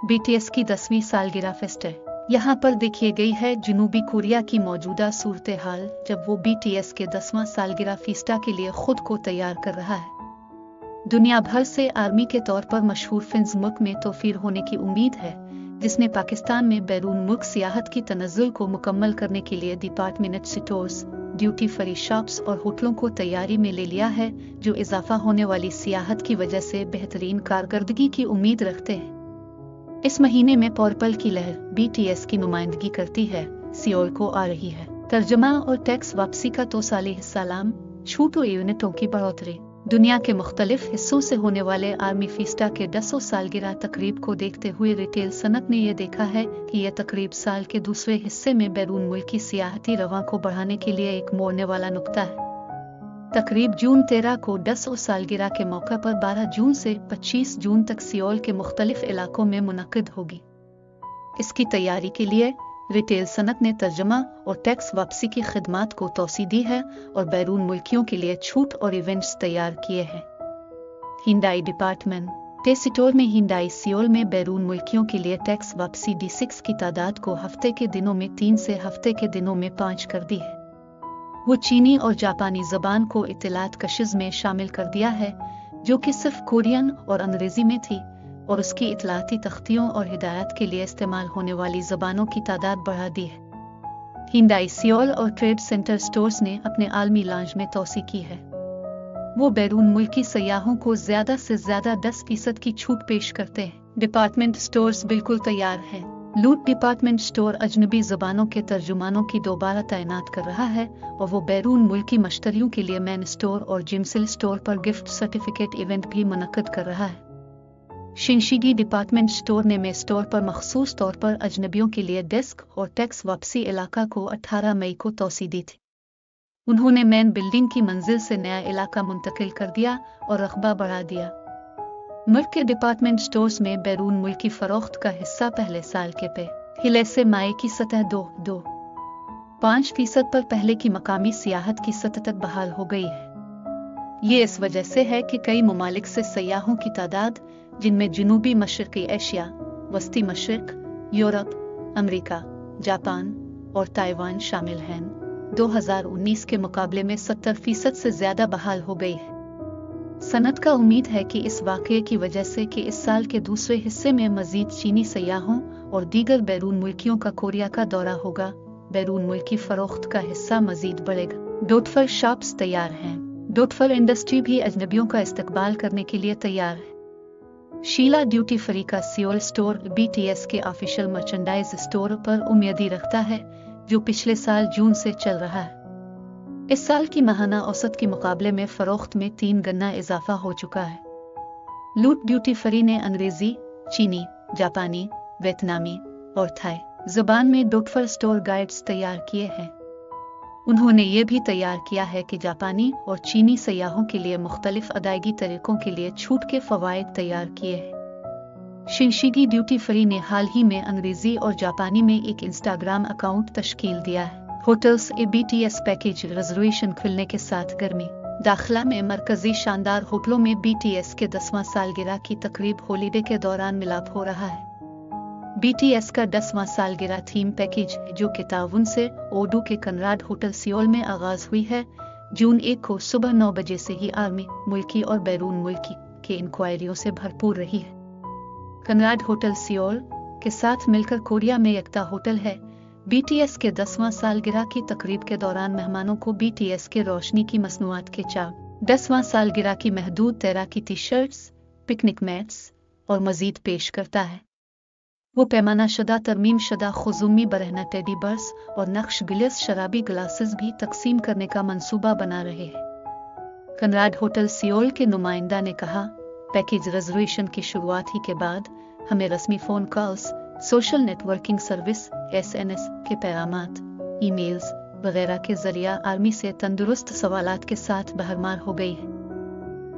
BTS की 10वीं सालगिरह फेस्ट है। यहाँ पर देखी गई है जनूबी कोरिया की मौजूदा सूरत हाल, जब वो BTS के 10वां सालगिरह फीस्टा के लिए खुद को तैयार कर रहा है। दुनिया भर से आर्मी के तौर पर मशहूर फिन्स मुल्क में तोफीर होने की उम्मीद है, जिसने पाकिस्तान में बैरून मुल्क सियाहत की तनज़्ज़ुल को मुकम्मल करने के लिए department stores, duty free shops और होटलों को तैयारी में ले लिया है, जो इजाफा होने वाली सियाहत की वजह से बेहतरीन कारकर्दगी की उम्मीद रखते हैं। इस महीने में पर्पल की लहर BTS की नुमाइंदगी करती है, सियोल को आ रही है तर्जमा और टैक्स वापसी का 2 साली सलाम, छूट और यूनिटों की बढ़ोतरी। दुनिया के मुख्तलिफ हिस्सों से होने वाले आर्मी फीस्टा के 10वीं सालगिरह तकरीब को देखते हुए रिटेल सनत ने यह देखा है कि यह तकरीब साल के दूसरे हिस्से में बैरून मुल्क की सियाहती रवां को बढ़ाने के लिए एक मोड़ने वाला नुक्ता है। तकरीब जून 13 को 10वीं सालगिरह के मौका पर 12 जून से 25 जून तक सियोल के मुख्तलिफ इलाकों में मुनक्किद होगी। इसकी तैयारी के लिए रिटेल सनत ने तर्जमा और टैक्स वापसी की खिदमात को तोसी दी है और बैरून मुल्कियों के लिए छूट और इवेंट्स तैयार किए हैं। हिंडाई डिपार्टमेंट टेसिटोर में हिंडाई सियोल में बैरून मुल्कियों के लिए टैक्स वापसी D6 की तादाद को हफ्ते के दिनों में 3 से हफ्ते के दिनों में 5 कर दी है। वो चीनी और जापानी ज़बान को इत्तलात कशिश में शामिल कर दिया है, जो कि सिर्फ कोरियन और अंग्रेजी में थी, और उसकी इतलाती तख्तियों और हिदायत के लिए इस्तेमाल होने वाली ज़बानों की तादाद बढ़ा दी है। हिंडाई सियोल और ट्रेड सेंटर स्टोर्स ने अपने आलमी लॉन्च में तोसी की है। वो बैरून मुल्की सयाहों को ज़्यादा से ज़्यादा 10% की छूट पेश करते हैं। डिपार्टमेंट स्टोर्स बिल्कुल तैयार हैं। लूट डिपार्टमेंट स्टोर अजनबी ज़बानों के तर्जुमानों की दोबारा तैनात कर रहा है, और वो बैरून मुल्की मश्तरियों के लिए मैन स्टोर और जिमसिल स्टोर पर गिफ्ट सर्टिफिकेट इवेंट भी मुनक्किद कर रहा है। शिनशिगी डिपार्टमेंट स्टोर ने में स्टोर पर मखसूस तौर पर अजनबियों के लिए डेस्क और टैक्स वापसी इलाका को 18 मई को तोसी दी थी। उन्होंने मेन बिल्डिंग की मंजिल से नया इलाका मुंतकिल कर दिया और रकबा बढ़ा दिया। मुल्क के डिपार्टमेंट स्टोर्स में बैरून मुल्क की फरोख्त का हिस्सा पहले साल के पहले से मई की सतह 2.5% पर पहले की मकामी सियाहत की सतह तक बहाल हो गई है। ये इस वजह से है कि कई ममालिक से सयाहों की तादाद, जिनमें जनूबी मशरक़ी एशिया, वस्ती मशरक़, यूरोप, अमेरिका, जापान और ताइवान शामिल हैं, 2019 के मुकाबले में 70% से ज़्यादा बहाल हो गई है। सनत का उम्मीद है कि इस वाक़ये की वजह से कि इस साल के दूसरे हिस्से में मज़ीद चीनी सयाहों और दीगर बैरून मुल्कियों का कोरिया का दौरा होगा, बैरून मुल्की फ़रोख्त का हिस्सा मज़ीद बढ़ेगा। डोटफर शॉप्स तैयार हैं। डोटफर इंडस्ट्री भी अजनबियों का इस्तकबाल करने के लिए तैयार है। शीला ड्यूटी फ्री का सियोल स्टोर BTS के ऑफिशियल मर्चेंडाइज स्टोर पर उम्मीदी रखता है, जो पिछले साल जून से चल रहा है। इस साल की माहाना औसत के मुकाबले में फरोख्त में 3 गुना इजाफा हो चुका है। लूट ड्यूटी फ्री ने अंग्रेजी, चीनी, जापानी, वियतनामी और थाई ज़बान में डोटफर स्टोर गाइड्स तैयार किए हैं। उन्होंने ये भी तैयार किया है कि जापानी और चीनी सयाहों के लिए मुख्तलिफ अदायगी तरीकों के लिए छूट के फ़वाइद तैयार किए हैं। शिनशिगी ड्यूटी फ्री ने हाल ही में अंग्रेजी और जापानी में एक इंस्टाग्राम अकाउंट तश्कील दिया है। होटल्स BTS पैकेज रिजर्वेशन खुलने के साथ गर्मी दाखिला में मरकजी शानदार होटलों में BTS के 10वां सालगिरह की तकरीब हॉलीडे के दौरान मिलाप हो रहा है। BTS का 10वां सालगिरह थीम पैकेज, जो के ताउन से ओडू के कनराड होटल सियोल में आगाज हुई है, जून 1 को सुबह 9 बजे से ही आर्मी, मुल्की और बैरून मुल्की के इंक्वायरियों से भरपूर रही है। कनराड होटल सियोल के साथ मिलकर कोरिया में यकता होटल है। BTS के 10वां सालगिरह की तकरीब के दौरान मेहमानों को BTS के रोशनी की मसनूआत के 10वां सालगिरह की महदूद तैराकी टी-शर्ट्स, पिकनिक मैट्स और मजीद पेश करता है। वो पैमाना शुदा, तरमीम शुदा खुजूमी बरहना टेडी बर्स और नक्श गिलस शराबी ग्लासेस भी तकसीम करने का मंसूबा बना रहे हैं। कनराड होटल सियोल के नुमाइंदा ने कहा, पैकेज रिजर्वेशन की शुरुआत ही के बाद हमें रस्मी phone calls, social networking service SMS के पैगामात, ईमेल्स वगैरह के जरिया आर्मी से तंदुरुस्त सवालात के साथ बहरमार हो गई है।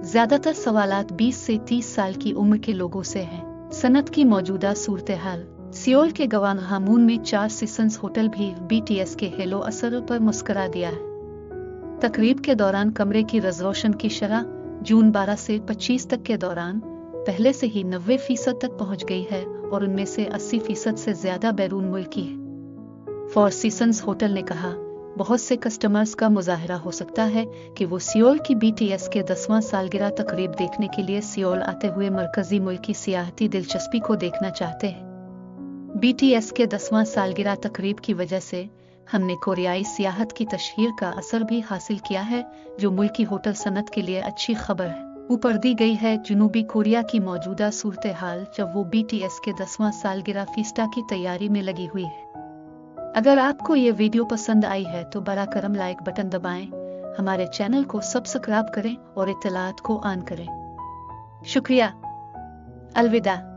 ज़्यादातर सवालात 20 से 30 साल की उम्र के लोगों से हैं। सनत की मौजूदा सूरत हाल। सियोल के गवानहामून में 4 सीजन्स होटल भी BTS के हेलो असर पर मुस्करा दिया है। तकरीब के दौरान कमरे की रिजर्वेशन की शरह जून 12 से 25 तक के दौरान पहले से ही 90% तक पहुंच गई है और उनमें से 80% से ज्यादा बैरून मुल्की है। फोर सीजन्स होटल ने कहा, बहुत से कस्टमर्स का मुजाहरा हो सकता है कि वो सियोल की BTS के 10वां सालगिरह तकरीब देखने के लिए सियोल आते हुए मरकजी मुल्क की सियाहती दिलचस्पी को देखना चाहते हैं। BTS के 10वां सालगिरह तकरीब की वजह से हमने कोरियाई सियाहत की तशहीर का असर भी हासिल किया है, जो मुल्की होटल सनत के लिए अच्छी खबर है। ऊपर दी गई है जनूबी कोरिया की मौजूदा सूरत हाल जब वो BTS के 10वां सालगिरह फीस्टा की तैयारी में लगी हुई है। अगर आपको ये वीडियो पसंद आई है तो बरा करम लाइक बटन दबाएं, हमारे चैनल को सब्सक्राइब करें और इत्तलात को ऑन करें। शुक्रिया। अलविदा।